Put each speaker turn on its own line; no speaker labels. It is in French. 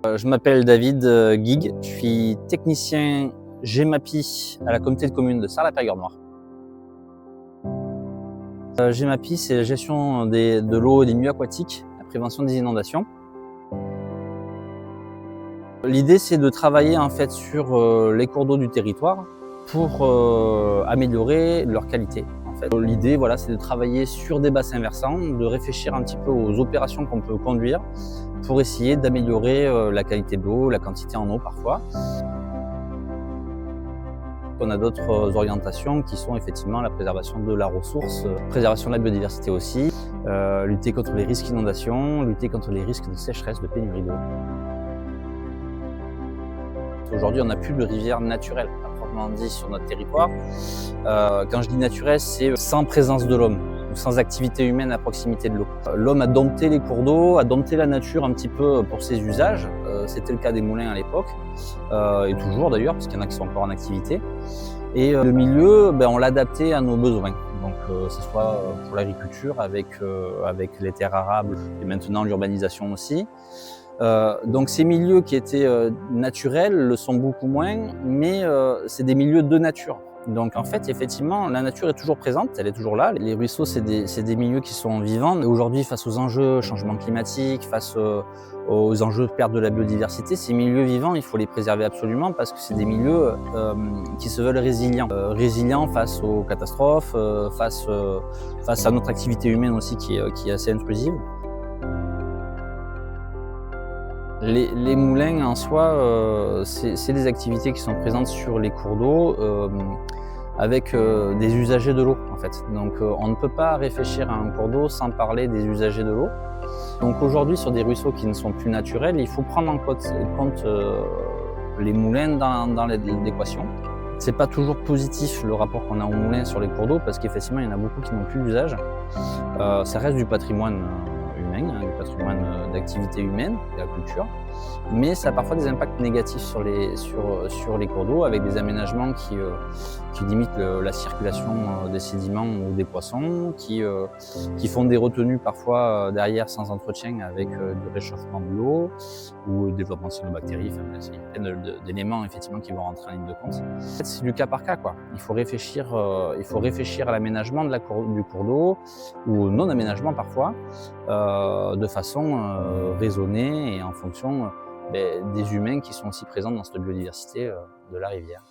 Je m'appelle David Guigues, je suis technicien GEMAPI à la communauté de communes de Sarlat-Périgord-Noire. GEMAPI, c'est la gestion de l'eau et des milieux aquatiques, la prévention des inondations. L'idée, c'est de travailler en fait sur les cours d'eau du territoire pour améliorer leur qualité. L'idée, voilà, c'est de travailler sur des bassins versants, de réfléchir un petit peu aux opérations qu'on peut conduire pour essayer d'améliorer la qualité de l'eau, la quantité en eau parfois. On a d'autres orientations qui sont effectivement la préservation de la ressource, préservation de la biodiversité aussi, lutter contre les risques d'inondation, lutter contre les risques de sécheresse, de pénurie d'eau. Aujourd'hui, on n'a plus de rivières naturelles, à proprement dit, sur notre territoire. Quand je dis naturelles, c'est sans présence de l'homme, ou sans activité humaine à proximité de l'eau. L'homme a dompté les cours d'eau, a dompté la nature un petit peu pour ses usages. C'était le cas des moulins à l'époque, et toujours d'ailleurs, parce qu'il y en a qui sont encore en activité. Et le milieu, on l'a adapté à nos besoins. Donc, que ce soit pour l'agriculture, avec les terres arables, et maintenant l'urbanisation aussi. Donc ces milieux qui étaient naturels le sont beaucoup moins, mais c'est des milieux de nature. Donc en fait, effectivement, la nature est toujours présente, elle est toujours là. Les ruisseaux, c'est des milieux qui sont vivants. Mais aujourd'hui, face aux enjeux changement climatique, face aux enjeux de perte de la biodiversité, ces milieux vivants, il faut les préserver absolument parce que c'est des milieux qui se veulent résilients. Résilients face aux catastrophes, face à notre activité humaine aussi qui est assez intrusive. Les moulins en soi, c'est des activités qui sont présentes sur les cours d'eau avec des usagers de l'eau en fait. Donc on ne peut pas réfléchir à un cours d'eau sans parler des usagers de l'eau. Donc aujourd'hui sur des ruisseaux qui ne sont plus naturels, il faut prendre en compte les moulins dans l'équation. C'est pas toujours positif le rapport qu'on a aux moulins sur les cours d'eau parce qu'effectivement il y en a beaucoup qui n'ont plus d'usage. Ça reste du patrimoine humain, du patrimoine d'activité humaine, de la culture, mais ça a parfois des impacts négatifs sur les cours d'eau avec des aménagements qui limitent la circulation des sédiments ou des poissons, qui font des retenues parfois derrière sans entretien avec du réchauffement de l'eau ou le développement de cyanobactéries. Enfin, il y a plein d'éléments effectivement qui vont rentrer en ligne de compte. En fait, c'est du cas par cas, quoi. Il faut réfléchir à l'aménagement du cours d'eau ou non-aménagement parfois, de façon raisonnée et en fonction des humains qui sont aussi présents dans cette biodiversité de la rivière.